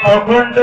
अखंड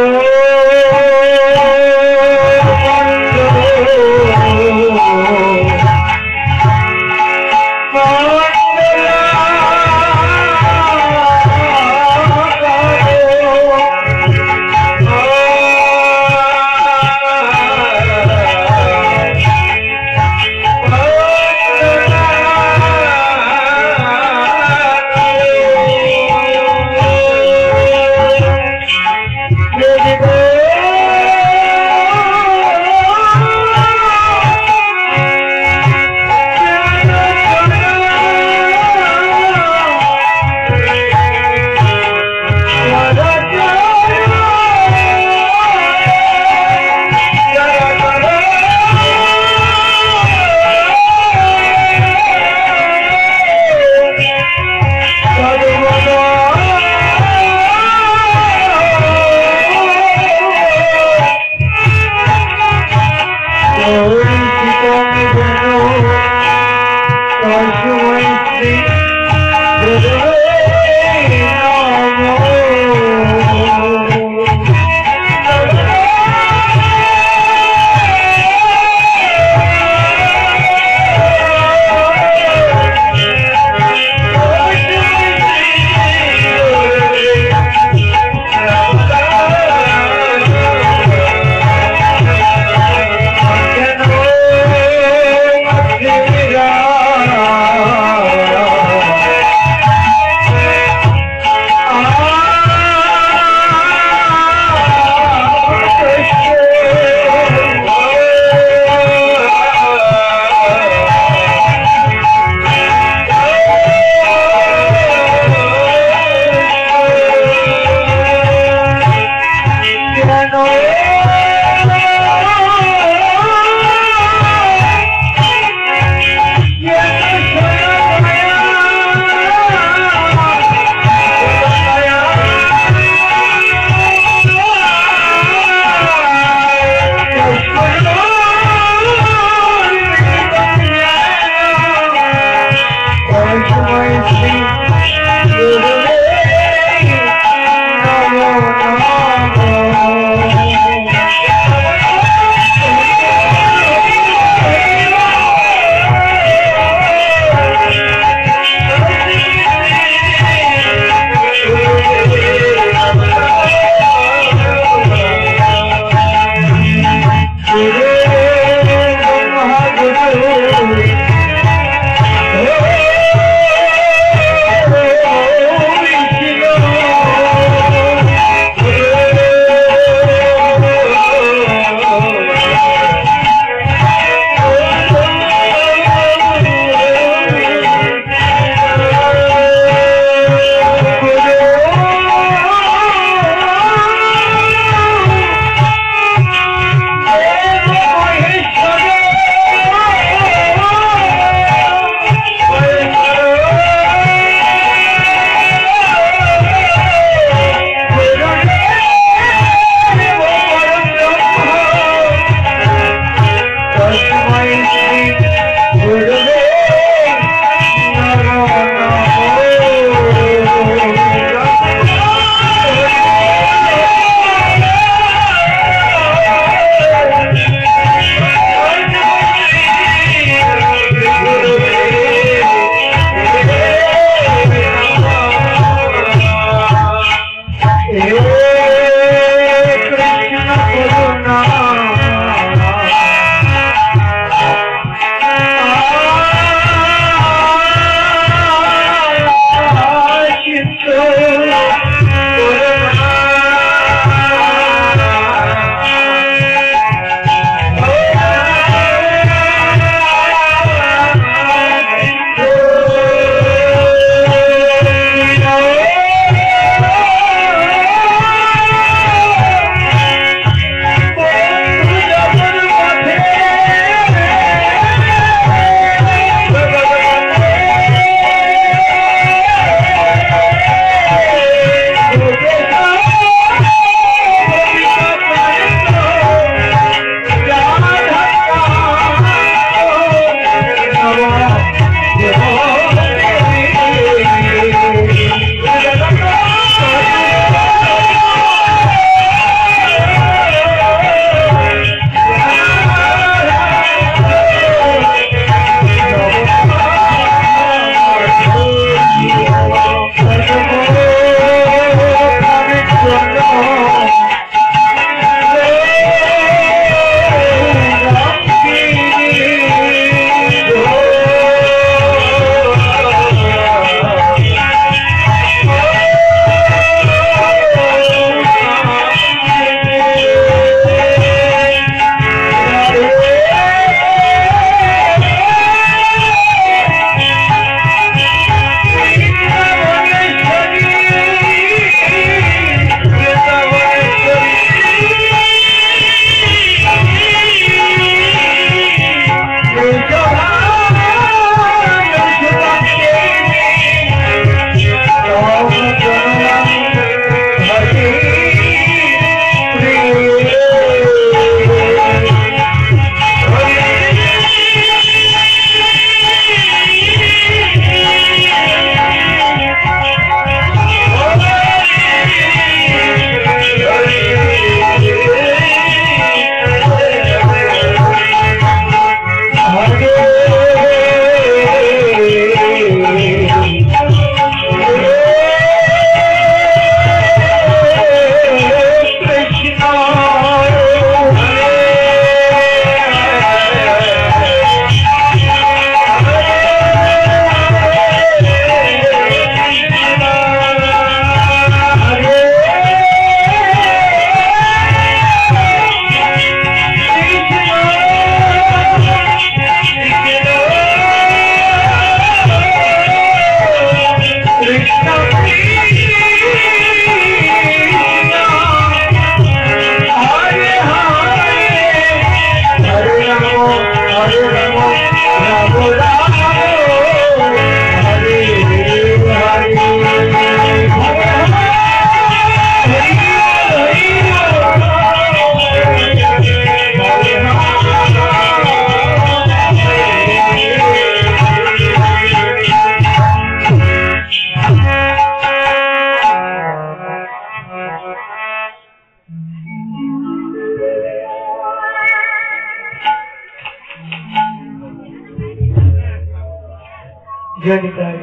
जय निताई,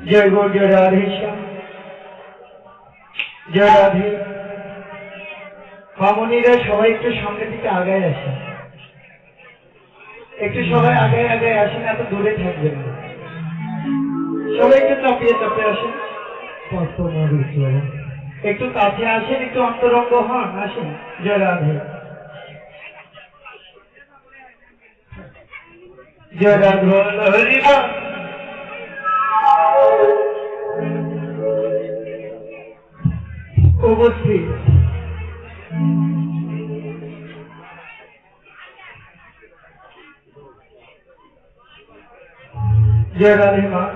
जय गौर, जय राधे श्याम, जय राधे। মামুনিরা সবাই একটু সামনে দিকে আগায় আসেন, একটু সবাই আগায় আগায় আসেন, এত দূরে থাকবেন না, সবাই একটু চাপিয়ে চাপিয়ে আসেন, একটু কাছে আসেন, একটু অন্তরঙ্গ হন, আসেন। জয় রাধে, जय राधा हरिबा। उपस्थित जय राधे माँ,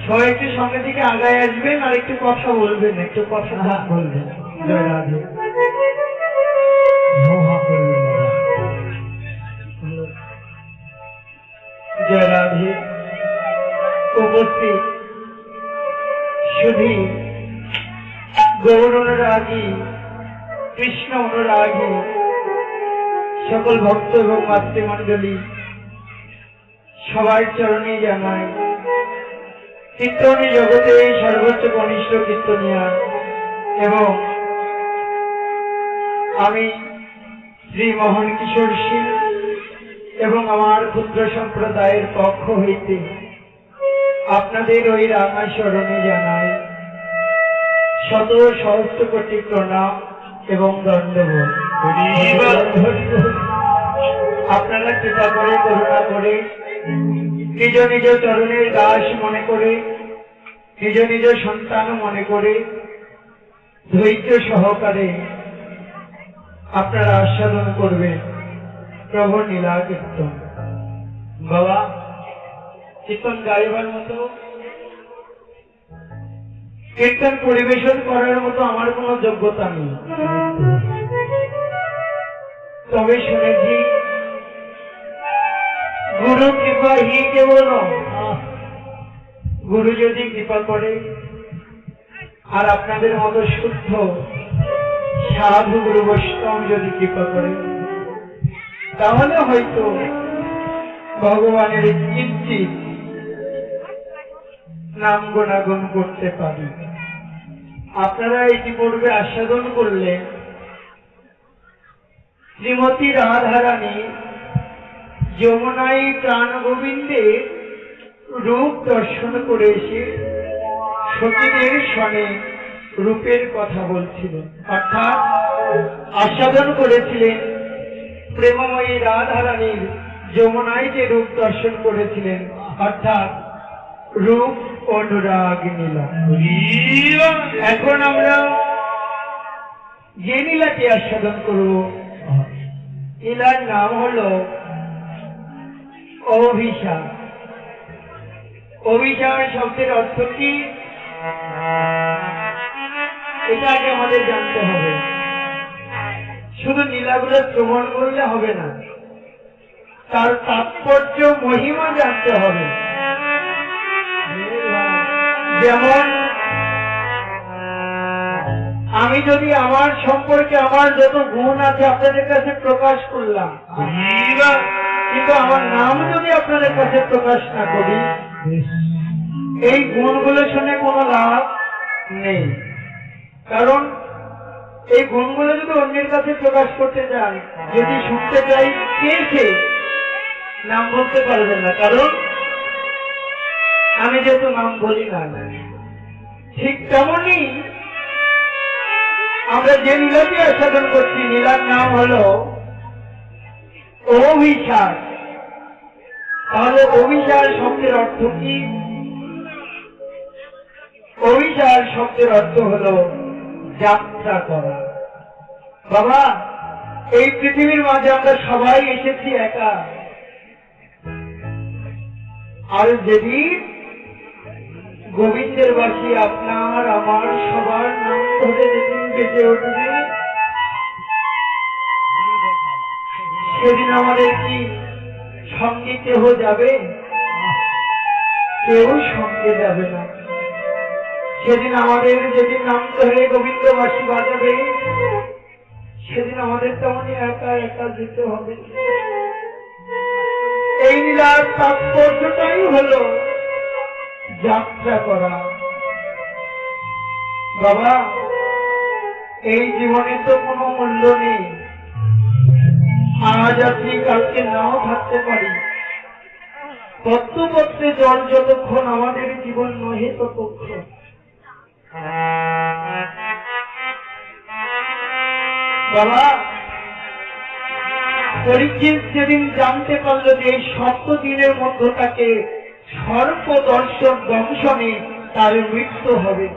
সবাই একটু সামনে দিকে আগায় আসবেন আর একটু কথা বলবেন, একটু কথা বলবেন। জয় রাধে। जय राधे। उपस्थित शुद्धि गौर अनुरागी, कृष्ण अनुरागी सकल भक्त एवं मातृमंडली सबार चरणे जानाई कीर्तन जगते सर्वोच्च कनिष्ठ कीर्तनिया एवं आमी श्री मोहन किशोर सिंह एवं आमार पुत्र सम्प्रदायेर पक्ष हईते आपनादेर ओई रामा शरणे जानाई शत सहस्र कोटि प्रणाम एवं दंडवत। आपनारा कृपा करे करुणा करे निज निज चरणेर दास मने करे निज निज सन्तान मने करे धैर्य सहकारे आपनारा आस्वादन करबेन प्रभु नीला कीर्तन। बाबा कीर्तन गाइबार मतो कीर्तन परिवेशन करार मतो आमार कोनो योग्यता नेই, तबे शुनेছি गुरु कृपा ही केवल, गुरु यदि कृपा करे और आपनादेर मतो शुद्ध साधु गुरु वैष्णव यदि कृपा करे তাহলে হয়তো ভগবানের কিঞ্চিত নাম গুণাগুণ করতে পারি। আপনারা ইতিপূর্বে আস্বাদন করলেন শ্রীমতী রাধারানী যমুনাই প্রাণ গোবিন্দের রূপ দর্শন করে এসে সতীদের সনে রূপের কথা বলছিলেন, অর্থাৎ আস্বাদন করেছিলেন प्रेममयी राधारानी যমুনায় যে रूप दर्शन করেছিলেন অর্থাৎ रूप अनुराग नीला। এখন আমরা যে নীলাকে আস্বাদন করব নীলার নাম হলো অভিসার। অভিসার শব্দের অর্থ কি এটা আগে আমাদের জানতে হবে। শুধু নীলাগুলো শ্রবণ করলে হবে না, তার তাৎপর্য মহিমা জানতে হবে। যেমন আমি যদি আমার সম্পর্কে আমার যত গুণ আছে আপনাদের কাছে প্রকাশ করলাম, কিন্তু আমার নাম যদি আপনাদের কাছে প্রকাশ না করি এই গুণগুলো শুনে কোনো লাভ নেই। কারণ এই গুণগুলো যদি অন্যের কাছে প্রকাশ করতে চান, যদি শুনতে চাই কে সে নাম বলতে পারবেন না, কারণ আমি যেহেতু নাম বলি না। ঠিক তেমনই আমরা যে নীলাকে আস্বাদন করছি নীলার নাম হলো অভিসার। তাহলে অভিসার শব্দের অর্থ কি? অভিসার শব্দের অর্থ হলো যাত্রা করা। বাবা এই পৃথিবীর মাঝে আমরা সবাই এসেছি একা, আর যেদিন গোবিন্দের বাসী আপনার আমার সবার নাম ধরে যেদিন বেঁচে উঠবে সেদিন আমাদের কি সঙ্গে কেহ যাবে? কেউ সঙ্গে যাবে না। সেদিন আমাদের যেদিন নাম ধরে গোবিন্দবাসী বাজাবে সেদিন আমাদের তেমনই একা একা যেতে হবে। এই লীলার তাৎপর্যটাই হলো যাত্রা করা। বাবা, এই জীবনে তো কোনো মূল্য নেই, আজ আছি কালকে নাও থাকতে পারি। পত্রে জল যতক্ষণ আমাদের জীবন নহে ততক্ষণ। বাবা, পরীক্ষিত যেদিন জানতে পারলো যে এই 7 দিনের মধ্যে তাকে সর্পদর্শন দংশনে তার মৃত্যু হবে,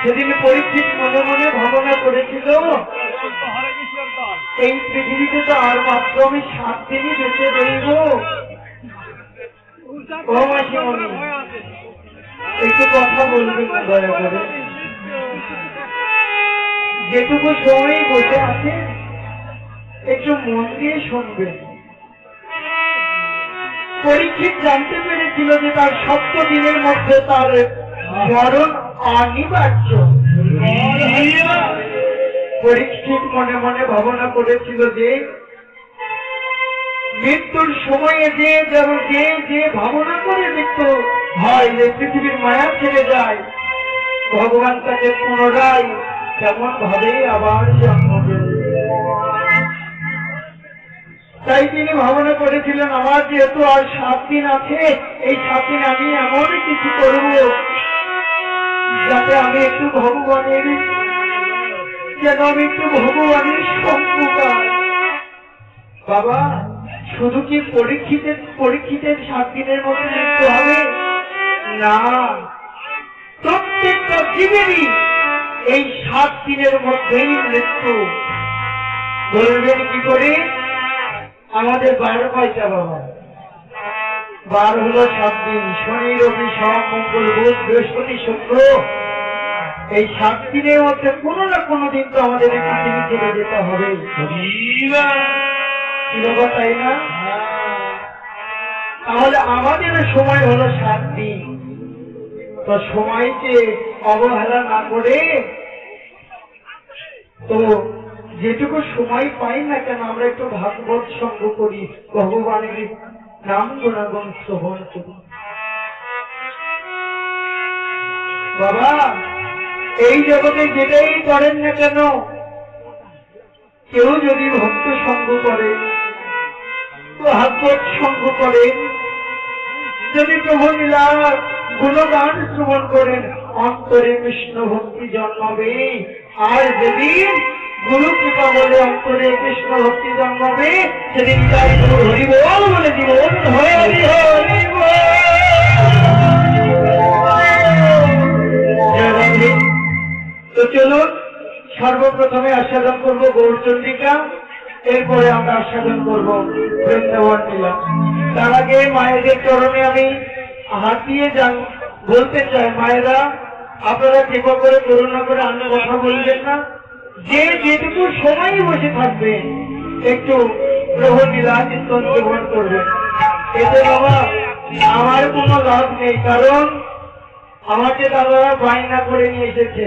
সেদিন পরীক্ষিত মনে মনে ভাবনা করেছিল এই পৃথিবীতে তো আর মাত্র আমি 7 দিনই বেঁচে রইব। ও মাসিমণি, একটু কথা বলবেন না দয়া করে? যেটুকু সময় বসে আছে একটু মন দিয়ে শুনবেন। পরীক্ষিত জানতে পেরেছিল যে তার 7 দিনের মধ্যে তার মরণ অনিবার্য। পরীক্ষিত মনে মনে ভাবনা করেছিল যে মৃত্যুর সময়ে যে ভাবনা করে মৃত্যু হয়, যে পৃথিবীর মায়া ছেড়ে যায়, ভগবান তাকে পুনরায় তেমন ভাবে আবার জন্ম দেন। তাই তিনি ভাবনা করেছিলেন আমার যেহেতু আর 7 দিন আছে, এই 7 দিন আমি এমন কিছু করব যাতে আমি একটু ভগবানের সঙ্গ পাই। বাবা, শুধু কি পরীক্ষিতের 7 দিনের মধ্যে মৃত্যু হবে না, প্রত্যেকটা জীবেরই এই 7 দিনের মধ্যেই মৃত্যু। বলবেন কি করে? আমাদের 12 কয়টা বাবা? 12 হলো 7 দিন, শনি রবি সোম মঙ্গল বুধ বৃহস্পতি শুক্র। এই 7 দিনের মধ্যে কোনো না কোনো দিন তো আমাদের পৃথিবী ছেড়ে যেতে হবে, তাই না? তাহলে আমাদের সময় হলো 7 দিন। তো সময়কে অবহেলা না করে তো যেটুকু সময় পাই না কেন আমরা একটু ভাগবত সঙ্গ করি, ভগবানের নাম গুণাগুণ শ্রবণ করি। বাবা, এই জগতে যেটাই করেন না কেন, কেউ যদি ভক্ত সঙ্গ করে, ভাগবত সঙ্গ করেন, যদি প্রভু লীলার গুণগান শ্রবণ করেন, অন্তরে কৃষ্ণ ভক্তি জন্মাবে। আর যেদিন গুরু কৃপা বলে অন্তরে কৃষ্ণ ভক্তি জন্মাবে, সেদিন তার গুরু হরি বল বলে জীবন হরি হরি বল। তো চলুন সর্বপ্রথমে আস্বাদন করবো গৌরচন্দ্রিকা, এরপরে আমরা আস্বাদন করবো বৃন্দাবন লীলা। তার আগে মায়েদের চরণে আমি হাত দিয়ে বলতে চাই, মায়েরা আপনারা কৃপা করে করুণা করে অন্য কথা বলবেন না, যে যেটুকু সময় বসে থাকবেন একটু প্রভু লীলা কীর্তন গ্রহণ করবেন। এতে বাবা আমার কোনো লাভ নেই, কারণ আমাকে দাদারা বায়না করে নিয়ে এসেছে,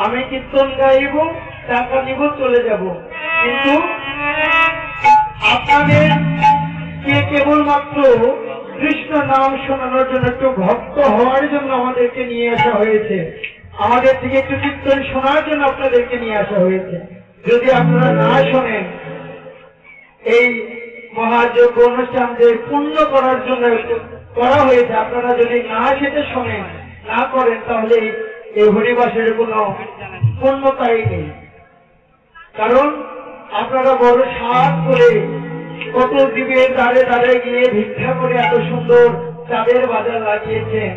আমি কীর্তন গাইব, টাকা নিব, চলে যাব। কিন্তু আপনাদের কে কেবলমাত্র কৃষ্ণ নাম শোনানোর জন্য, একটু ভক্ত হওয়ার জন্য আমাদেরকে নিয়ে আসা হয়েছে, আমাদের থেকে একটু কীর্তন শোনার জন্য আপনাদেরকে নিয়ে আসা হয়েছে। যদি আপনারা না শোনেন, এই মহাযজ্ঞ অনুষ্ঠান যে পূর্ণ করার জন্য করা হয়েছে, আপনারা যদি না সেটা শোনেন, না করেন, তাহলে এই হরিবাসের কোনো পূর্ণতাই নেই। কারণ আপনারা বড় সাধ করে কত দ্বীপের দ্বারে দ্বারে গিয়ে ভিক্ষা করে এত সুন্দর চাঁদের বাজার লাগিয়েছেন,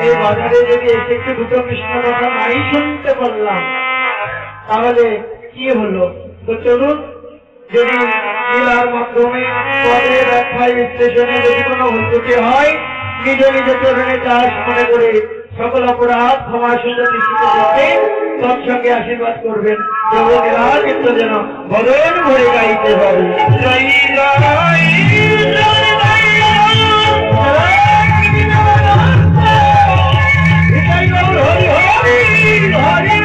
এই বাজারে যদি এসে একটু দুটো কৃষ্ণ কথা নাই শুনতে পারলাম, তাহলে কি হলো? তো চলুন, যদি লীলার মাধ্যমে পরের রাখায় স্টেশনে যদি কোনো হুলুটি হয়, নিজ নিজ চরণে চাষ মনে করে সকল অপরাধ ক্ষমা সুন্দর দৃষ্টিতে দেখেন, তৎসঙ্গে আশীর্বাদ করবেন, প্রভু লীলার চিত্র যেন বদন ভরে গাইতে পারে। হরি হরি হরি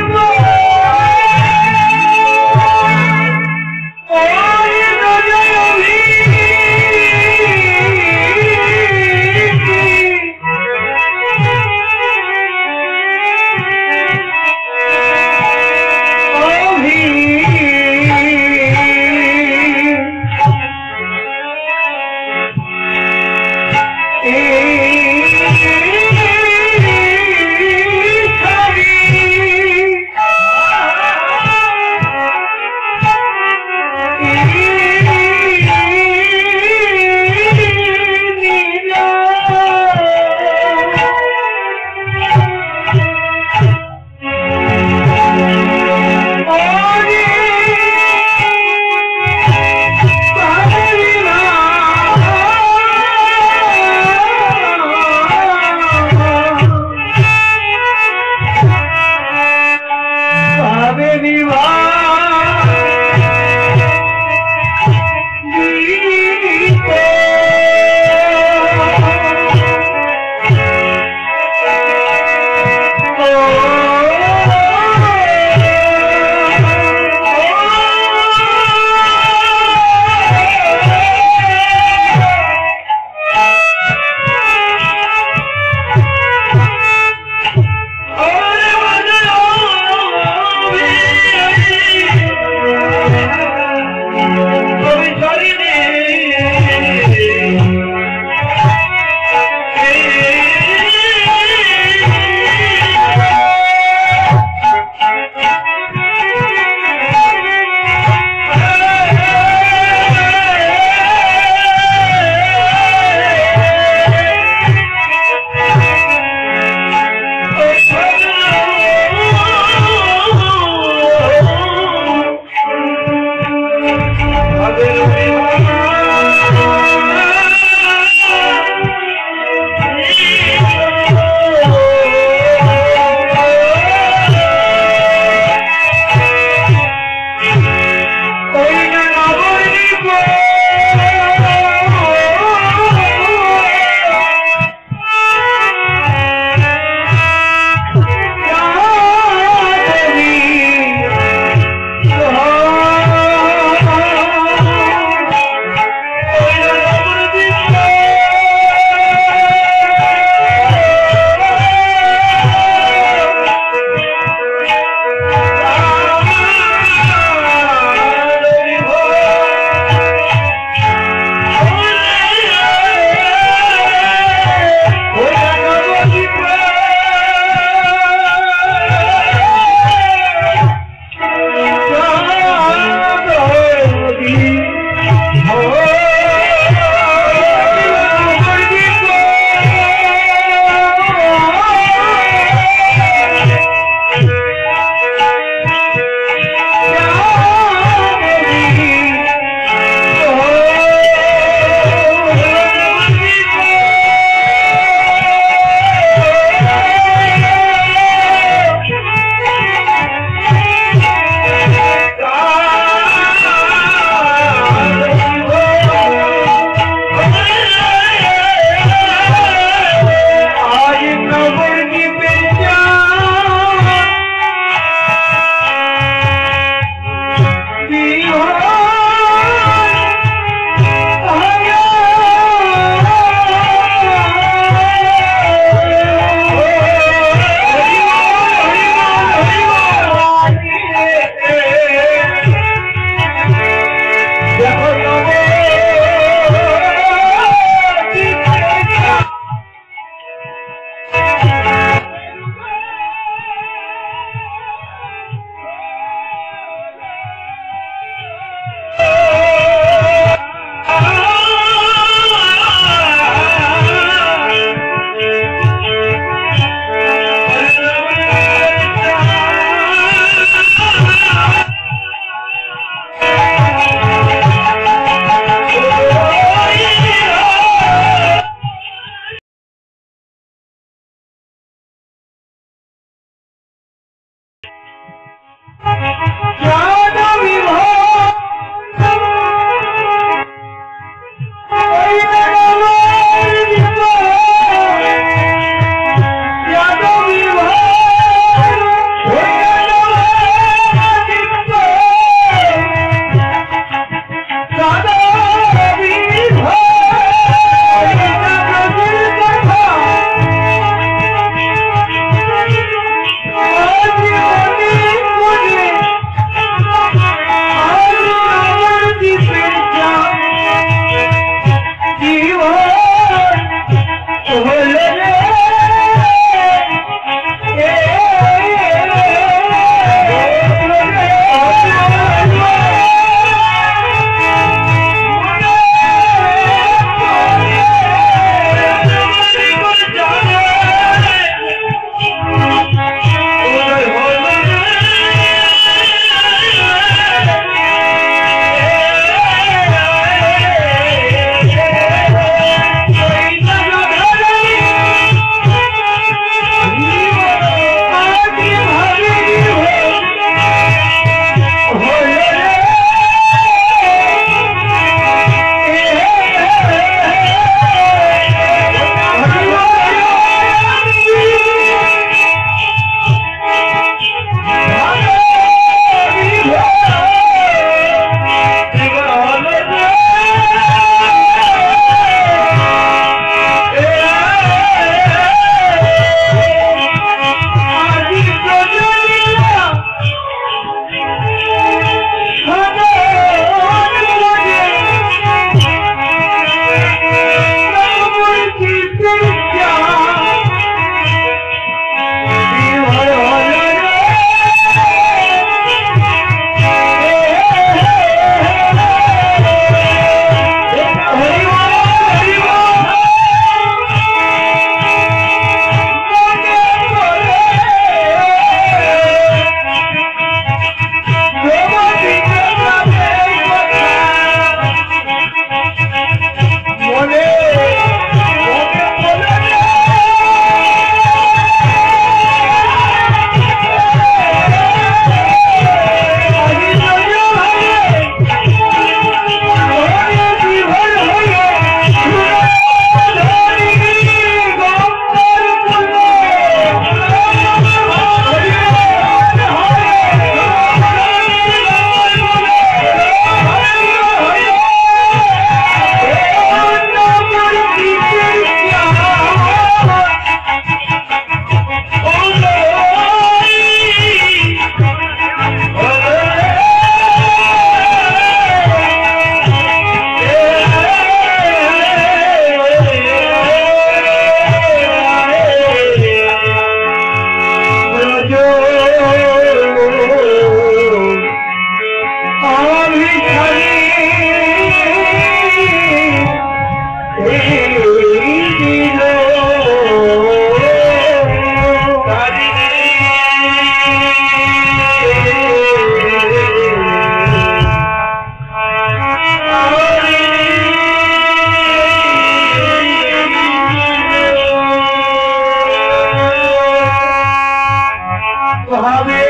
ভাবে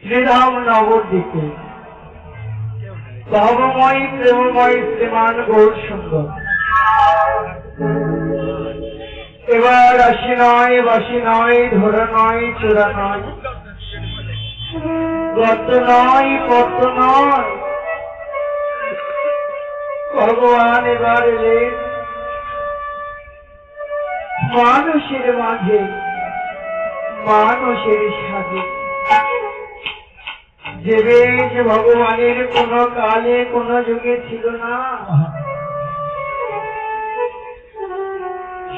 শ্রীরামনগর দিকে ভাবময় প্রেমময় শ্রীমান গৌর সুন্দর এবার আসি নয় বাসি নয় ধরা নয় চোরা নয় গত নয় পদ্ম নয় ভগবান এবার এলেন মানুষের মাঝে মানুষের সাথে যে বেশ ভগবানের কোন কালে কোন যুগে ছিল না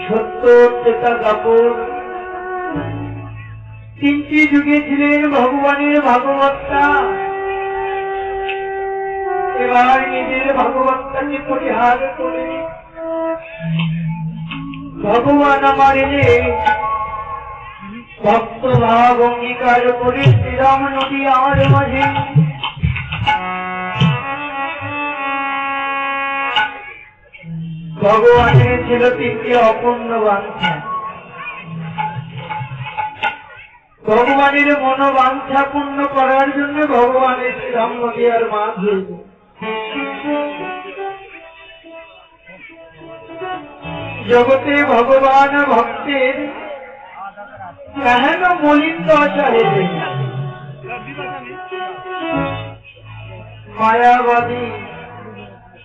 সত্য ত্রেতা দ্বাপর তিনটি যুগে ছিলেন ভগবানের ভাগবত্তা এবার নিজের ভাগবত্তাকে পরিহার করে ভগবান আমার এলে ভক্ত ভাব অঙ্গীকার করে শ্রীরাম নদী আমার মাঝে ভগবানের ছিল তিনটি অপূর্ণ বাঞ্ছা ভগবানের মনোবাঞ্ছা পূর্ণ করার জন্য ভগবানের শ্রীরাম নদী আর মাঝ হইল জগতে ভগবান ভক্তের কেন মলিন্দ আচারে মায়াবাদী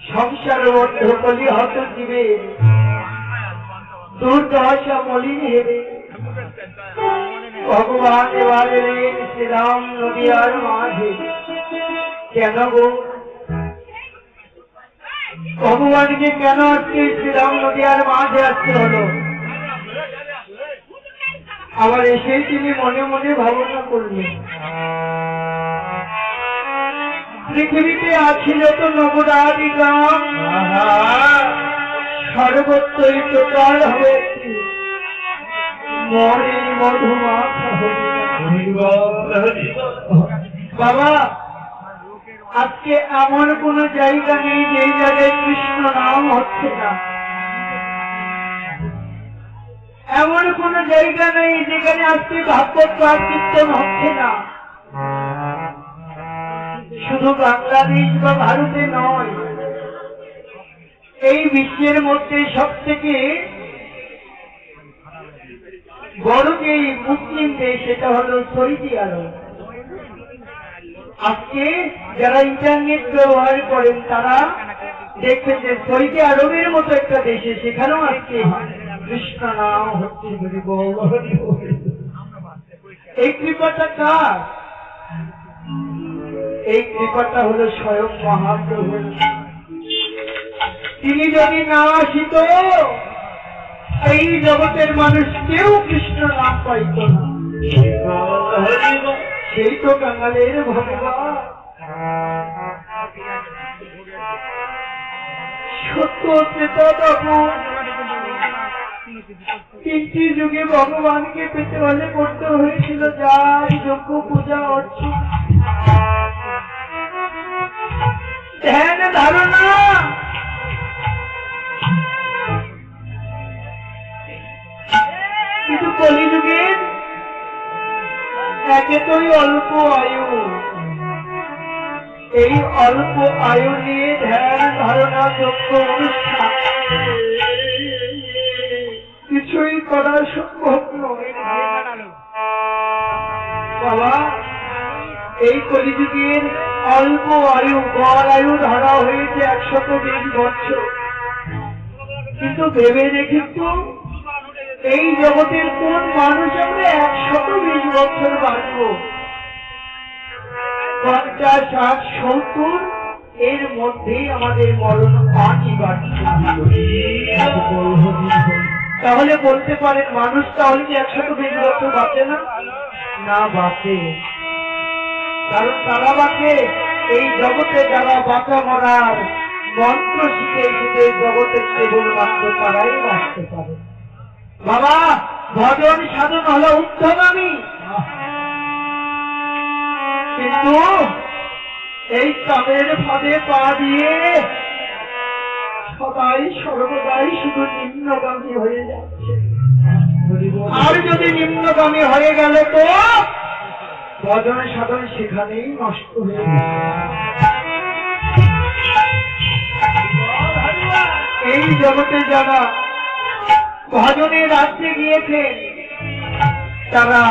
সংসারবদ্ধ কলি হত জীবে দুর্দশা মলিন হেরে ভগবান এবার এলেন শ্রীরাম নদিয়ার মাঝে কেন গো ভগবানকে কেন আজকে শ্রীরাম নদিয়ার মাঝে আসতে হলো আবার এসে তিনি মনে মনে ভাবনা করলেন পৃথিবীতে আছে যত নবরাদি গ্রাম সর্বত্রই প্রচার হবে মরে মধুমাখা বাবা আজকে এমন কোন জায়গা নেই যে জায়গায় কৃষ্ণ নাম হচ্ছে না এমন কোন জায়গা নেই যেখানে আজকে ভাগবত পাঠ কীর্তন হচ্ছে না শুধু বাংলাদেশ বা ভারতে নয় এই বিশ্বের মধ্যে সব থেকে বড় যে মুসলিম দেশ সেটা হল সৌদি আরব আজকে যারা ইন্টারনেট ব্যবহার করেন তারা দেখবেন যে সৌদি আরবের মতো একটা দেশে সেখানেও আজকে কৃষ্ণ নাম হচ্ছে এই কৃপাটা কার এই কৃপাটা হলো স্বয়ং মহাপ্রভু তিনি যদি না আসিত এই জগতের মানুষ কেউ কৃষ্ণ নাম পাইত না সেই তো কাঙালের ভগবান সত্য ত্রেতা দ্বাপর তিনটি যুগে ভগবানকে পেতে হলে করতে হয়েছিল যার যজ্ঞ পূজা অর্চন ধ্যান ধারণা কিন্তু কলিযুগের একে তোই অল্প আয়ু এই অল্প আয়ু নিয়ে ধ্যান ধারণা যোগ্য অনুষ্ঠান কিছুই করা সম্ভব নয়। বাবা, এই কলিযুগের অল্প আয়ু, গড় আয়ু ধরা হয়েছে 120 বছর, কিন্তু ভেবে দেখেছ এই জগতের কোন মানুষ আমরা 120 বছর বাঁচব? 50, 60, 70 এর মধ্যেই আমাদের মরণ অনিবার্য। তাহলে বলতে পারেন মানুষ তাহলে কি 120 বছর বাঁচে না? না, বাঁচে। কারণ তারা বাঁচে এই জগতে যারা বাঁচা মরার মন্ত্র শিখে এসেছে, জগতের কেবলমাত্র তারাই বাঁচতে পারে। বাবা, ভজন সাধন হলো উত্তমগামী, কিন্তু এই কামের ফাঁদে পা দিয়ে সবাই সর্বদাই শুধু নিম্নগামী হয়ে যাচ্ছে। আর যদি নিম্নগামী হয়ে গেল তো ভজন সাধন সেখানেই নষ্ট হয়ে গেছে। এই জগতে যারা ভজনে রাজ্যে গিয়েছেন তারা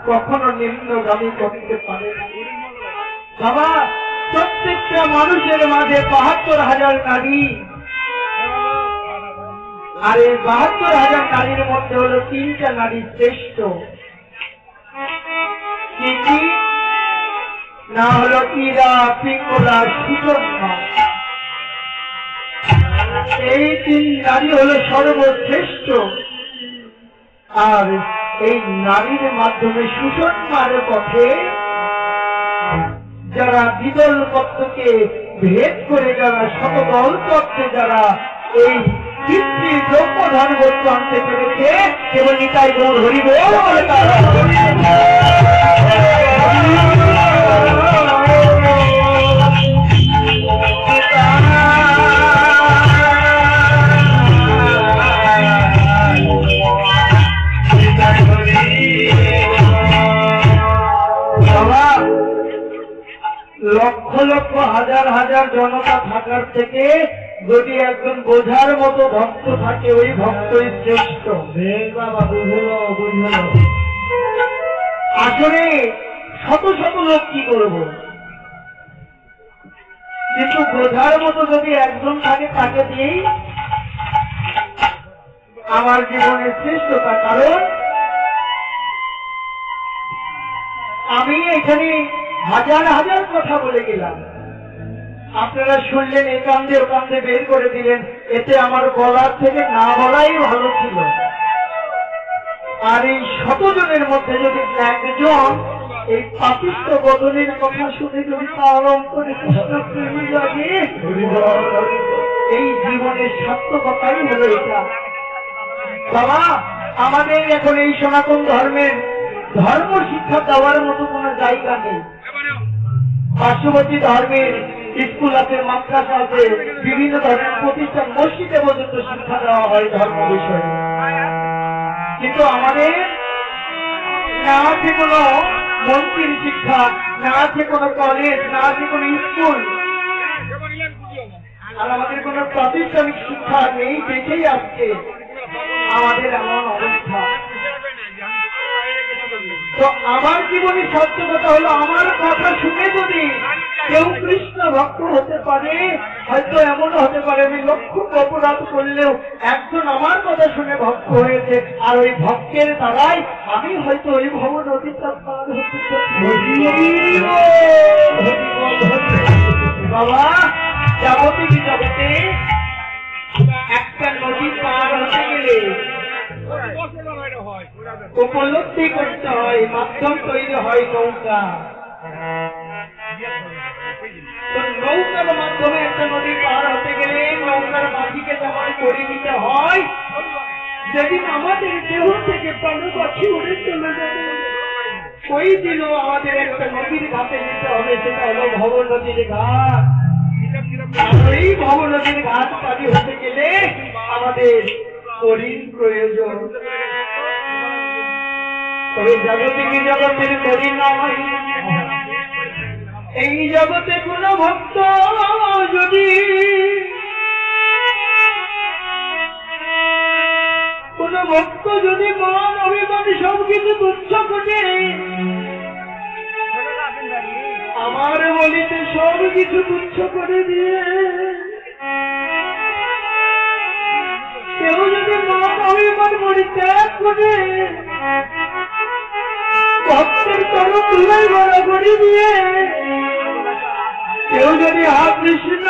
কখনো নিম্নগামী করতে পারে না। বাবা, প্রত্যেকটা মানুষের মাঝে 72,000 নারী, আর এই 72,000 নারীর মধ্যে হলো 3টা নারী শ্রেষ্ঠ। কি না হলো ইরা, পিঙ্গলা, সুকন্যা। এই 3 নারী হলো সর্বশ্রেষ্ঠ। আর এই নারীর মাধ্যমে সুষমার পথে যারা দ্বিদল পত্রকে ভেদ করে, যারা শতদল পত্রে যারা এই পিতৃ দ্রব্য ধন বস্তু আনতে পেরেছে, কেবল নিতাই গৌর হরি বল তারা। লক্ষ লক্ষ হাজার হাজার জনতা থাকার থেকে যদি একজন বোঝার মতো ভক্ত থাকে, ওই ভক্তই শ্রেষ্ঠ। আসলে শত শত লোক কি করব, কিন্তু বোঝার মতো যদি একজন থাকে তাকে দিয়েই আমার জীবনের শ্রেষ্ঠতা। কারণ আমি এখানে হাজার হাজার কথা বলে গেলাম, আপনারা শুনলেন, এ কান্দে ও কান্দে বের করে দিলেন, এতে আমার বলার থেকে না বলাই ভালো ছিল। আর এই 100 জনের মধ্যে যদি একজন এই পাপিষ্ঠ বদনের কথা শুনে যদি তার অন্তরে কৃষ্ণ প্রেমী লাগে, এই জীবনের সার্থকতাই হলো এটা। বাবা, আমাদের এখন এই সনাতন ধর্মের ধর্ম শিক্ষা দেওয়ার মতো কোন জায়গা নেই। পার্শ্ববর্তী ধর্মের স্কুল আছে, মাদ্রাসা আছে, বিভিন্ন ধরনের প্রতিষ্ঠান, মসজিদে পর্যন্ত শিক্ষা দেওয়া হয় ধর্ম বিষয়ে। কিন্তু আমাদের না আছে কোনো মন্ত্রীর শিক্ষা, না আছে কোনো কলেজ, না আছে কোনো স্কুল, আর আমাদের কোনো প্রাতিষ্ঠানিক শিক্ষা নেই, দেখেই আসছে আমাদের এমন অবস্থা। তো আমার জীবনের সার্থকতা হলো আমার কথা শুনে যদি কেউ কৃষ্ণ ভক্ত হতে পারে, হয়তো এমনও হতে পারে আমি লক্ষ অপরাধ করলেও একজন আমার কথা শুনে ভক্ত হয়েছে, আর ওই ভক্তের দ্বারাই আমি হয়তো ওই ভব নদীটা পার হতে পারি। বাবা, যাবতীয় জগতে একটা নদী পার হতে গেলে উপলব্ধি করতে হয়, মাধ্যম তৈরি হয় নৌকা। নৌকার মাধ্যমে একটা নদী পার হতে গেলে নৌকার মাঝিকে যেমন করে নিতে হয়, যেদিন আমাদের দেহ থেকে প্রাণ পাখি উড়ে চলে যাবে, ওই দিনও আমাদের একটা নদীর ঘাটে নিতে হবে, সেটা হলো ভব নদীর ঘাট। এই ভব নদীর ঘাট পারি হতে গেলে আমাদের করিন প্রয়োজন। তবে জগতে কি জগতের করি নয়, এই জগতে কোন ভক্ত যদি মান অভিমান সবকিছু তুচ্ছ করে আমার বলিতে সবকিছু তুচ্ছ করে দিয়ে কেউ যদি মান অভিমান পরিত্যাগ করে ভক্তের তরফ তুলাই গড়াগড়ি দিয়ে কেউ যদি কৃষ্ণ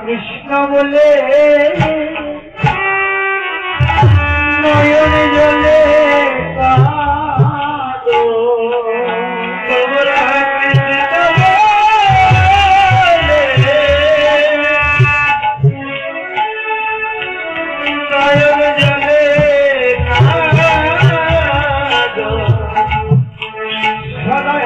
কৃষ্ণ বলে নয়নে জলে কাঁদো তোমরা কৃষ্ণ বলে নয়নে জলে কাঁদো সদা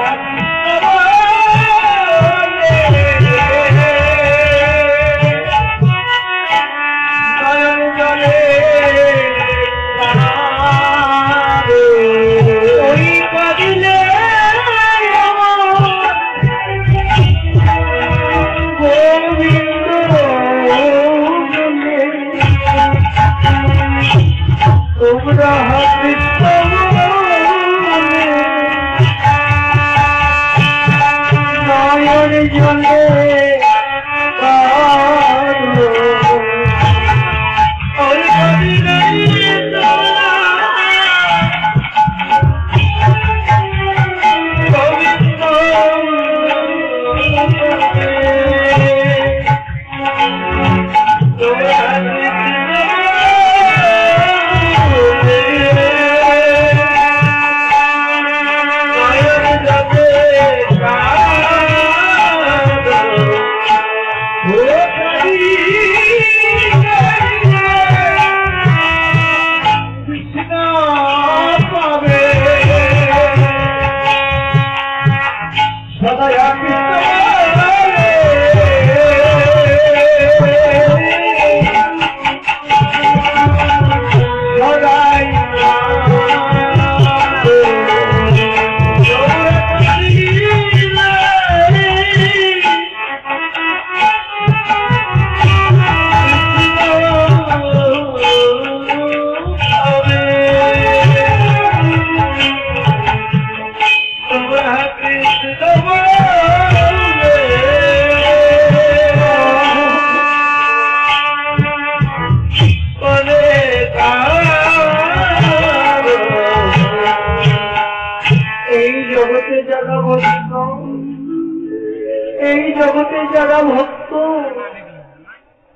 যারা ভক্ত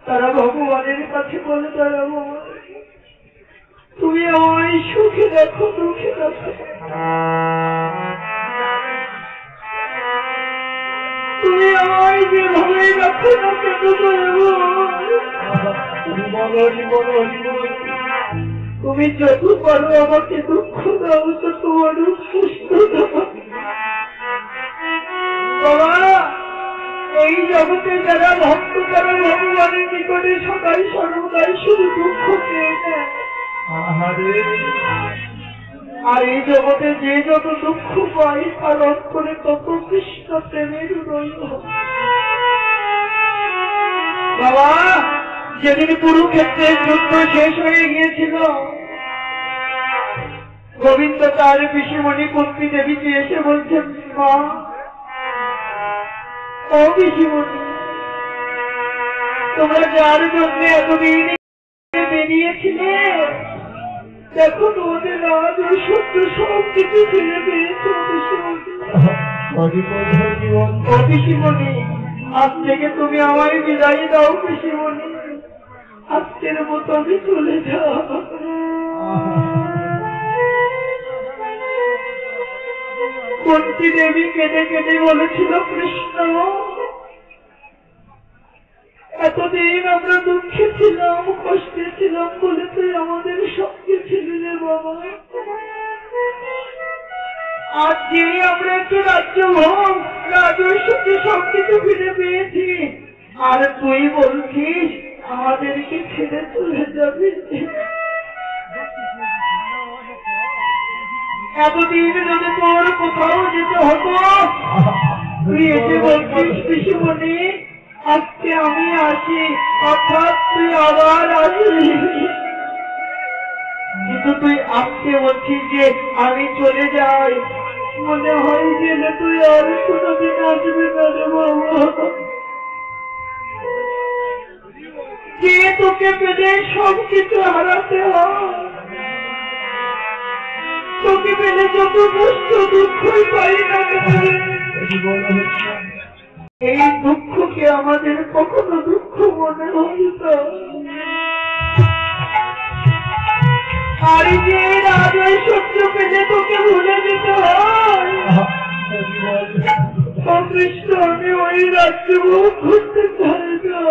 তারা ভগবানের কাছে বলে দাঁড়াবো, তুমি আমায় সুখে দেখো, দুঃখে দেখো, তুমি আমায় যেভাবে রাখো না কেন তুমি যত পারো আমাকে দুঃখ দাও, তত মানুষ সুস্থ দাও। বাবা, এই জগতে যারা ভক্ত তারা ভগবানের নিকটে সদাই সর্বদাই শুধু দুঃখ পেয়ে নেয়। আর এই জগতে যে যত দুঃখ পাই তার অন্তরে তত কৃষ্ণ প্রেমের উদয়। বাবা, যেদিন কুরুক্ষেত্রের যুদ্ধ শেষ হয়ে গিয়েছিল, গোবিন্দ তার পিসিমণি কুন্তি দেবীকে এসে বলছেন, মা ও পিসিমণি, তোমরা যার জন্য এতদিন বেরিয়েছিলে, দেখো তোমাদের রাজ ও সত্য সব কিছু ফিরে পেয়েছে। পিসিমণি, আজ থেকে তুমি আমায় বিদায় দাও পিসিমণি, আজকের মতো আমি চলে যাও। কুন্তি দেবী কেঁদে কেঁদে বলেছিল, কৃষ্ণ এতদিন আমরা দুঃখে ছিলাম, কষ্টে ছিলাম বলে তুই আমাদের সঙ্গে ছিলি রে বাবা। আজ যে আমরা একটু রাজ্য ভোগ রাজস্বকে সবকিছু ফিরে পেয়েছি, আর তুই বলছিস আমাদেরকে ছেড়ে চলে যাবি। এতদিন যদি তোর কোথাও যেতে হতো, তুই এসে বলছিস পিসিমণি আজকে আমি আসি, অর্থাৎ তুই আবার আসবি। কিন্তু তুই আজকে বলছিস যে আমি চলে যাই, মনে হয় গেলে তুই আর কোনোদিন আসবি না রে বাবা। যে তোকে পেলে সবকিছু হারাতে হয়, তোকে পেলে যত কষ্ট দুঃখই পাই না, এই দুঃখকে আমাদের কখনো দুঃখ মনে হয় না। আর যে রাজৈশ্বর্য পেলে তোকে ভুলে যেতে হয়, কৃষ্ণ আমি ওই রাজ্য ভোগ করতে চাই না।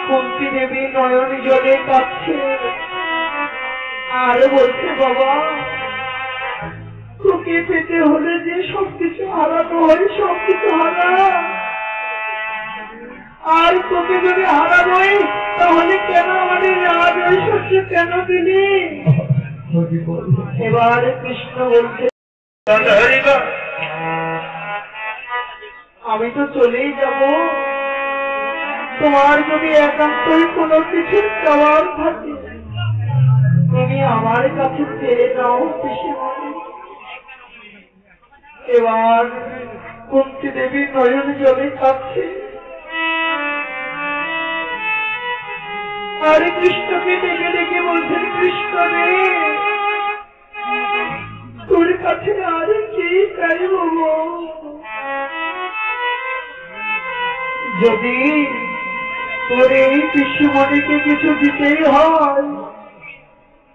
কুন্তি দেবী নয়ন জলে কাঁদছে আর বলছে, বাবা তোকে পেতে হলে যে সবকিছু হারানো হয় সবকিছু হারা, আর তোকে যদি হারানোই তাহলে কেন আমাদের রাজ ঐশ্বর্য কেন দিলি? এবার কৃষ্ণ বলছে, আমি তো চলেই যাব, তোমার যদি একান্তই কোনো কিছু চাওয়ার থাকে তুমি আমার কাছে চেয়ে নাও পিসিমণি। এবার কুন্তি দেবী নয়ন জলে কাঁদছে আর কৃষ্ণকে ডেকে ডেকে বলছেন, কৃষ্ণ রে তোর কাছে আর কি চাই বাবা? যদি তোর এই পিসিমণিকে কিছু দিতেই হয়